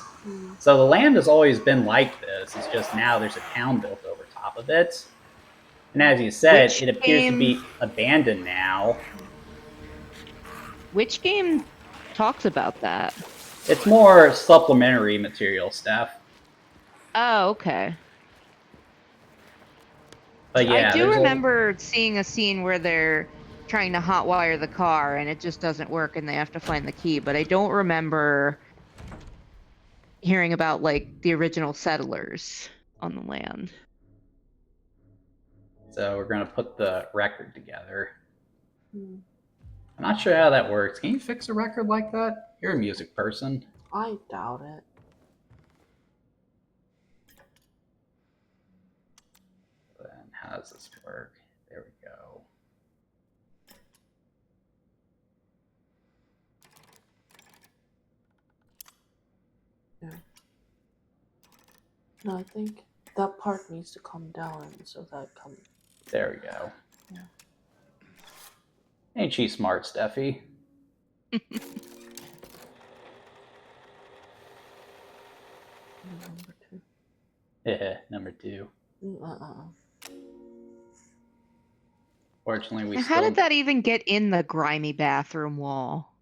So the land has always been like this. It's just now there's a town built over top of it. And as you said, Which it appears to game- be abandoned now. Which game talks about that? It's more supplementary material stuff. Oh, okay. But yeah, I do there's remember seeing a scene where they're trying to hotwire the car and it just doesn't work and they have to find the key, but I don't remember hearing about like the original settlers on the land. So we're gonna put the record together. I'm not sure how that works. Can you fix a record like that? You're a music person. I doubt it. Then how does this work? There we go. Yeah. No, I think that part needs to come down so that come. There we go. Yeah. Ain't she smart, Steffi? Number 2. Yeah, number 2. Fortunately, we How did that even get in the grimy bathroom wall?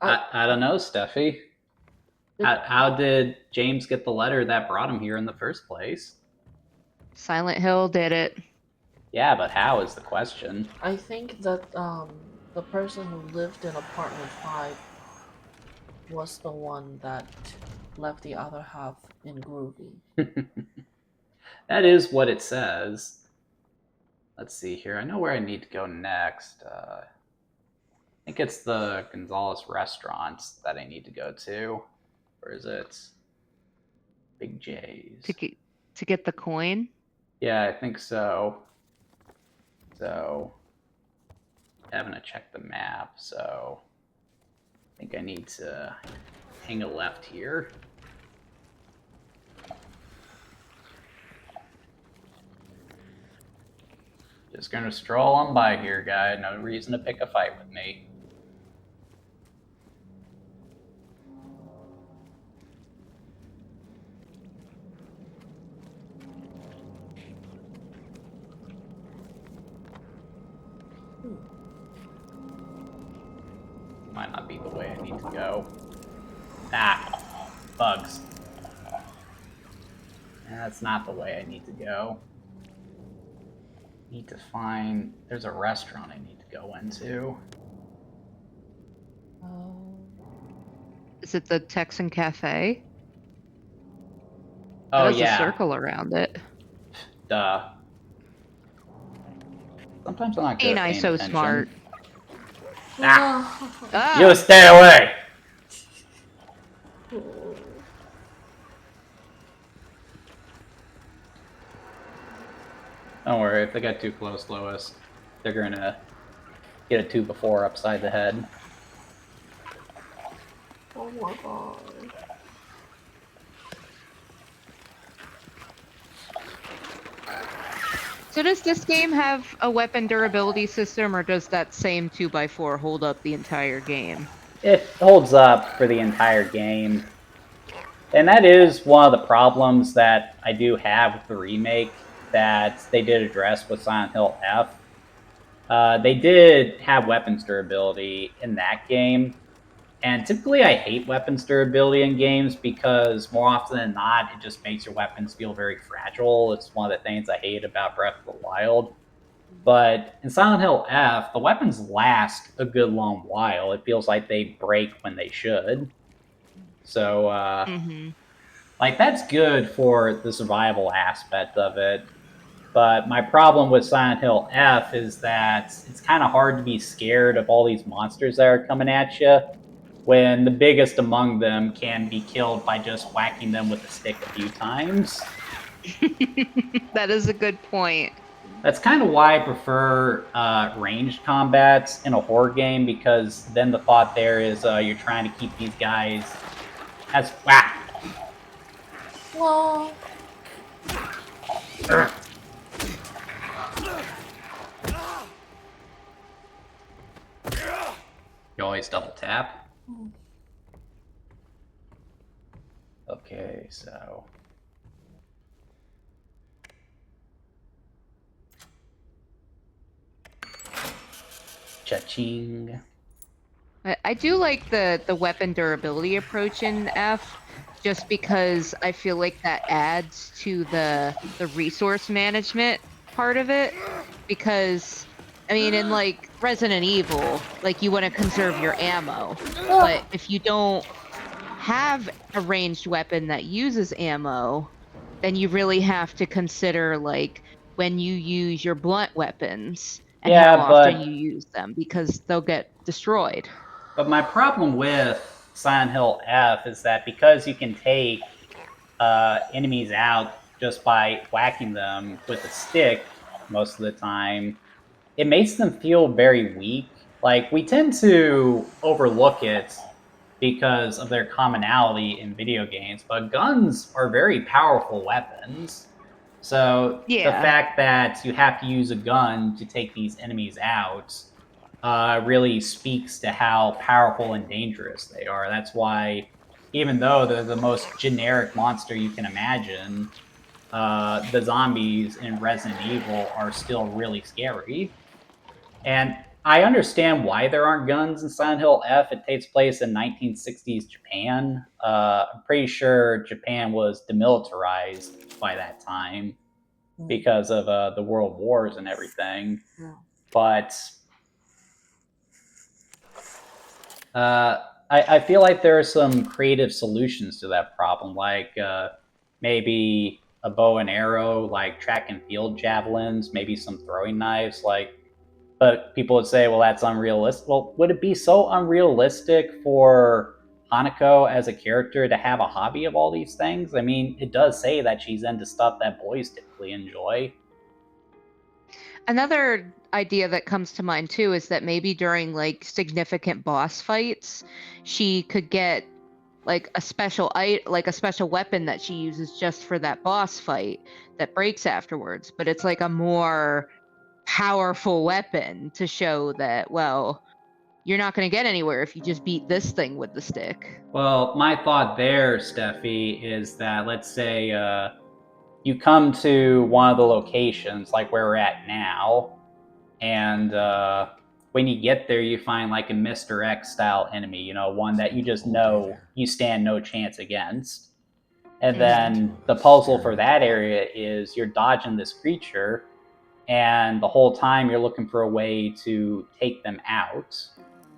I don't know, Steffi. How did James get the letter that brought him here in the first place? Silent Hill did it. Yeah, but how is the question? I think that the person who lived in apartment 5 was the one that left the other half in Groovy. That is what it says. Let's see here. I know where I need to go next. I think it's the Gonzalez restaurant that I need to go to. Or is it Big J's? To get the coin? Yeah, I think so. So, I haven't checked the map, so I think I need to hang a left here. Just gonna stroll on by here, guy. No reason to pick a fight with me. Might not be the way I need to go. Ah, bugs. That's not the way I need to go. Need to find... There's a restaurant I need to go into. Is it the Texan Cafe? Oh, There's yeah. a circle around it. Duh. Sometimes I'm not good Ain't at I paying so attention. smart? Ah! Ah! You stay away! Don't worry, if they get too close, Lois, they're gonna get a 2x4 upside the head. Oh my god. So does this game have a weapon durability system, or does that same 2x4 hold up the entire game? It holds up for the entire game. And that is one of the problems that I do have with the remake that they did address with Silent Hill F. They did have weapons durability in that game, and typically I hate weapons durability in games because more often than not, it just makes your weapons feel very fragile. It's one of the things I hate about Breath of the Wild. But in Silent Hill F, the weapons last a good long while. It feels like they break when they should. So, Mm-hmm. like, that's good for the survival aspect of it. But my problem with Silent Hill F is that it's kind of hard to be scared of all these monsters that are coming at you when the biggest among them can be killed by just whacking them with a stick a few times. That is a good point. That's kind of why I prefer ranged combats in a horror game, because then the thought there is you're trying to keep these guys as whack. Well, You always double tap. Okay, so cha-ching. I do like the weapon durability approach in F, just because I feel like that adds to the resource management part of it. Because I mean, in like Resident Evil, like you want to conserve your ammo, but if you don't have a ranged weapon that uses ammo, then you really have to consider like when you use your blunt weapons and how Yeah, often you but use them, because they'll get destroyed. my problem with Silent Hill F is that because you can take enemies out just by whacking them with a stick most of the time, it makes them feel very weak. Like, we tend to overlook it because of their commonality in video games, but guns are very powerful weapons. So the Yeah. fact that you have to use a gun to take these enemies out really speaks to how powerful and dangerous they are. That's why, even though they're the most generic monster you can imagine, the zombies in Resident Evil are still really scary. And I understand why there aren't guns in Silent Hill F. It takes place in 1960s Japan. I'm pretty sure Japan was demilitarized by that time because of the world wars and everything. yeah. But I feel like there are some creative solutions to that problem, like maybe a bow and arrow, like track and field javelins, maybe some throwing knives. Like, but people would say, well, that's unrealistic. Well, would it be so unrealistic for Hanako as a character to have a hobby of all these things? I mean, it does say that she's into stuff that boys typically enjoy. Another idea that comes to mind too is that maybe during like significant boss fights, she could get like a special weapon that she uses just for that boss fight that breaks afterwards, but it's like a more powerful weapon to show that, well, you're not going to get anywhere if you just beat this thing with the stick. Well, my thought there, Steffi, is that let's say you come to one of the locations, like where we're at now, and when you get there, you find like a Mr. X style enemy, you know, one that you just know you stand no chance against. And then the puzzle for that area is you're dodging this creature, and the whole time you're looking for a way to take them out.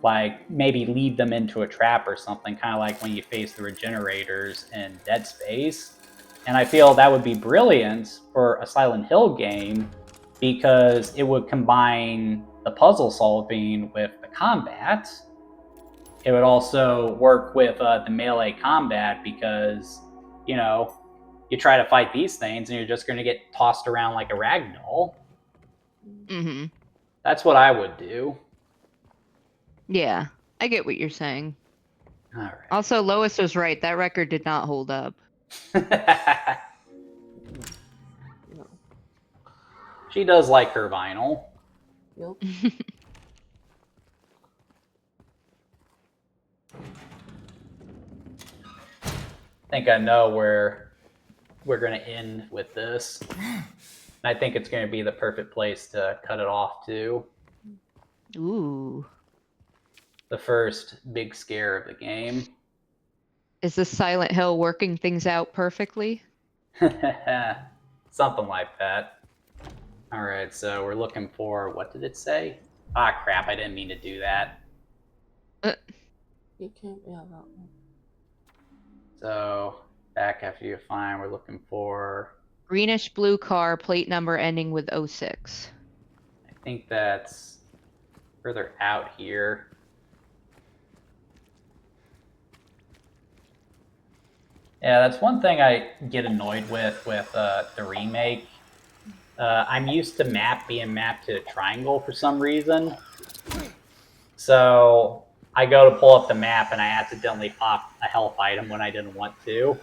Like maybe lead them into a trap or something, kind of like when you face the regenerators in Dead Space. And I feel that would be brilliant for a Silent Hill game because it would combine the puzzle solving with the combat. It would also work with the melee combat because, you know, you try to fight these things and you're just going to get tossed around like a ragdoll. Mm-hmm. That's what I would do. Yeah, I get what you're saying. All right. Also, Lois was right. That record did not hold up. No. She does like her vinyl. Yep. I think I know where we're going to end with this. And I think it's going to be the perfect place to cut it off, too. Ooh. The first big scare of the game. Is this Silent Hill working things out perfectly? Something like that. All right, so we're looking for, what did it say? Ah, crap, I didn't mean to do that. You can't. Yeah, that one. So back after you find, we're looking for, Greenish blue car, plate number ending with 06. I think that's further out here. Yeah, that's one thing I get annoyed with the remake. I'm used to map being mapped to a triangle for some reason. So I go to pull up the map and I accidentally pop a health item when I didn't want to.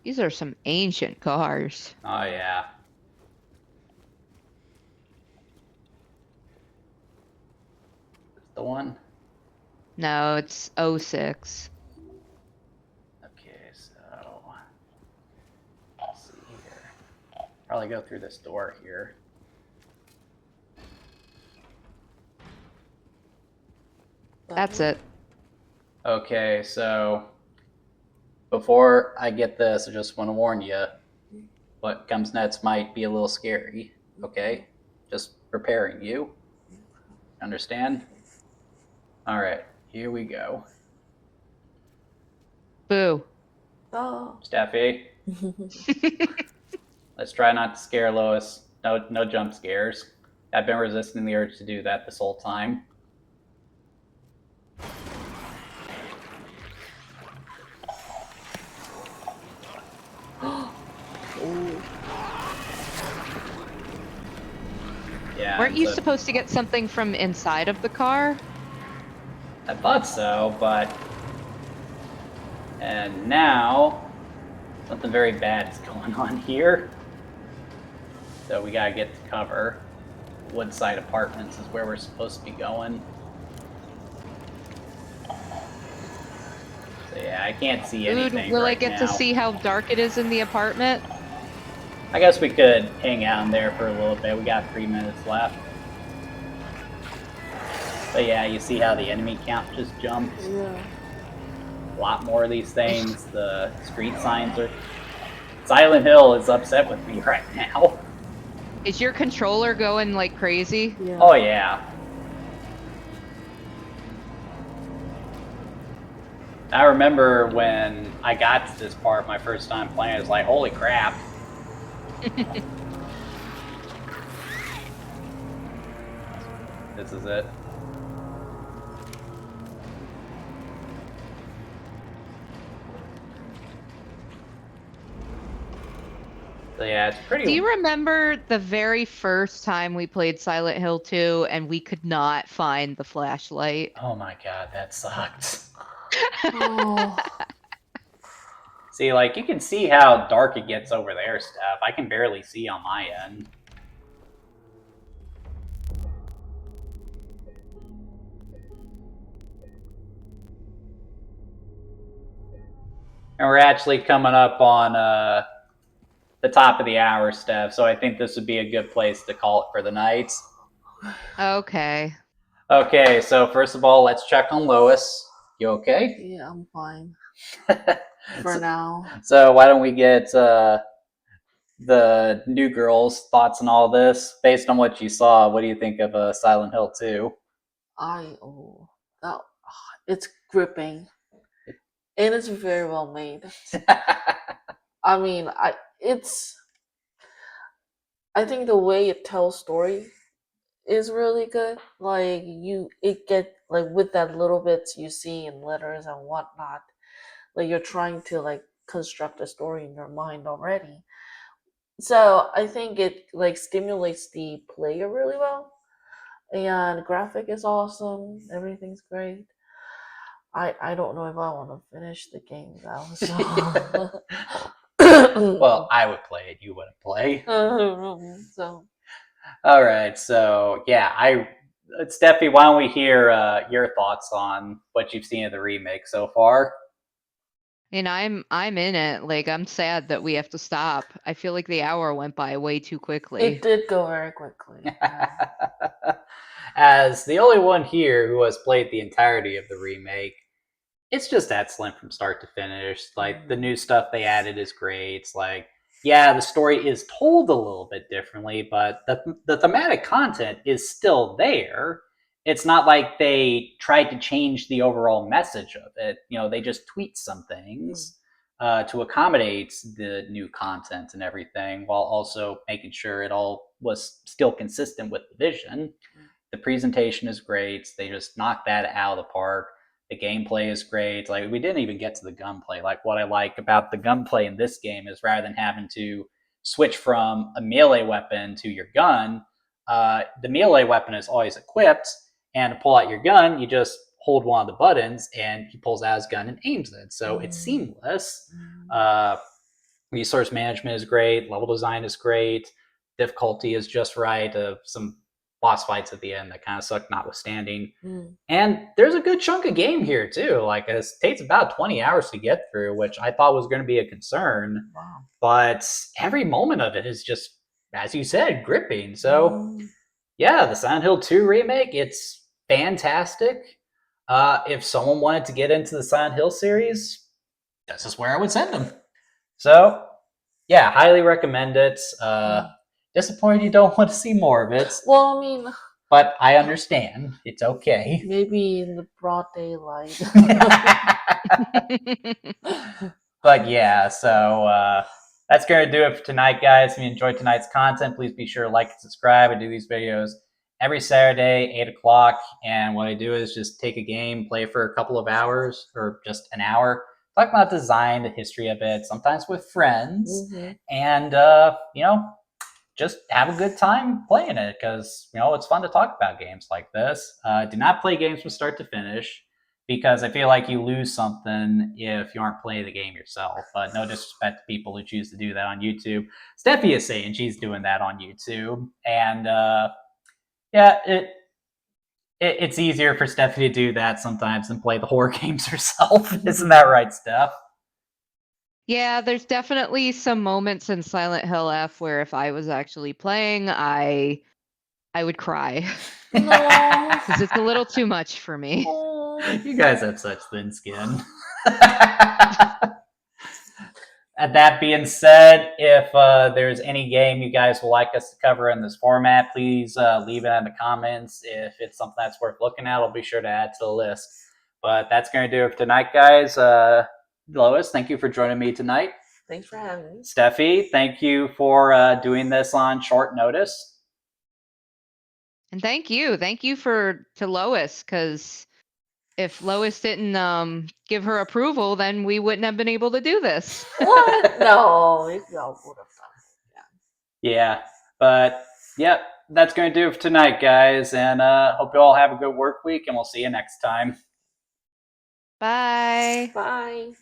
These are some ancient cars. Oh, yeah. The one? No, it's 06. Okay, so let's see here. Probably go through this door here. That's it. Okay, so before I get this, I just want to warn you, what comes next might be a little scary, okay? Just preparing you. Understand? All right, here we go. Boo. Oh. Steffi, let's try not to scare Lois. No jump scares. I've been resisting the urge to do that this whole time. Yeah. Weren't you supposed to get something from inside of the car? I thought so, but... And now, something very bad is going on here. So we gotta get to cover. Woodside Apartments is where we're supposed to be going. So yeah, I can't see anything Dude, will I right get now. to see how dark it is in the apartment? I guess we could hang out in there for a little bit. We got 3 minutes left. But yeah, you see how the enemy count just jumped? Yeah. A lot more of these things. The street signs are... Silent Hill is upset with me right now. Is your controller going like crazy? Yeah. Oh yeah. I remember when I got to this part my first time playing, it was like, holy crap. This is it. So yeah, it's pretty... Do you remember the very first time we played Silent Hill 2 and we could not find the flashlight? Oh my god, that sucked. Oh. See, like, you can see how dark it gets over there, Steph. I can barely see on my end. And we're actually coming up on the top of the hour, Steph, so I think this would be a good place to call it for the night. Okay. Okay, so first of all, let's check on Lois. You okay? Yeah, I'm fine. For now. So why don't we get the new girl's thoughts on all this? Based on what you saw, what do you think of Silent Hill 2? It's gripping. And it's very well made. I mean, I think the way it tells story is really good. Like it get like with that little bits you see in letters and whatnot. Like you're trying to like construct a story in your mind already. So I think it like stimulates the player really well. And graphic is awesome. Everything's great. I don't know if I want to finish the game though. So. Well, I would play it. You wouldn't play. So. All right. So yeah, Steffi, why don't we hear your thoughts on what you've seen of the remake so far? And I'm in it. Like, I'm sad that we have to stop. I feel like the hour went by way too quickly. It did go very quickly. As the only one here who has played the entirety of the remake, it's just excellent from start to finish. Like, the new stuff they added is great. It's like, yeah, the story is told a little bit differently, but the thematic content is still there. It's not like they tried to change the overall message of it. They just tweaked some things to accommodate the new content and everything, while also making sure it all was still consistent with the vision. The presentation is great. They just knocked that out of the park. The gameplay is great. Like, we didn't even get to the gunplay. Like, what I like about the gunplay in this game is rather than having to switch from a melee weapon to your gun, the melee weapon is always equipped, and to pull out your gun, you just hold one of the buttons, and he pulls out his gun and aims it. So it's seamless. Resource management is great. Level design is great. Difficulty is just right. Some boss fights at the end that kind of suck, notwithstanding. And there's a good chunk of game here too. Like, it takes about 20 hours to get through, which I thought was going to be a concern. Wow. But every moment of it is just, as you said, gripping. So yeah, the Silent Hill 2 remake, it's fantastic. If someone wanted to get into the Silent Hill series, this is where I would send them. So yeah, highly recommend it. Disappointed you don't want to see more of it. Well, I mean, but I understand. It's okay. maybe in the broad daylight. But yeah, so that's going to do it for tonight, guys. If you enjoyed tonight's content, please be sure to like and subscribe. I do these videos every Saturday, 8 o'clock. And what I do is just take a game, play for a couple of hours or just an hour, talk about design, the history of it, sometimes with friends, and, just have a good time playing it, because it's fun to talk about games like this. Do not play games from start to finish, because I feel like you lose something if you aren't playing the game yourself. But no disrespect to people who choose to do that on YouTube. Steffi is saying she's doing that on YouTube, and yeah, it's easier for Steffi to do that sometimes than play the horror games herself. Isn't that right, Steph? Yeah, there's definitely some moments in Silent Hill F where if I was actually playing, I would cry. No. Because it's a little too much for me. You guys have such thin skin. And that being said, if there's any game you guys would like us to cover in this format, please leave it in the comments. If it's something that's worth looking at, I'll be sure to add to the list. But that's going to do it for tonight, guys. Lois, thank you for joining me tonight. Thanks for having me. Steffi, thank you for doing this on short notice. And thank you to Lois, because if Lois didn't give her approval, then we wouldn't have been able to do this. What? No, y'all would have done it. Yeah, but yep, that's going to do it for tonight, guys. And hope you all have a good work week, and we'll see you next time. Bye. Bye.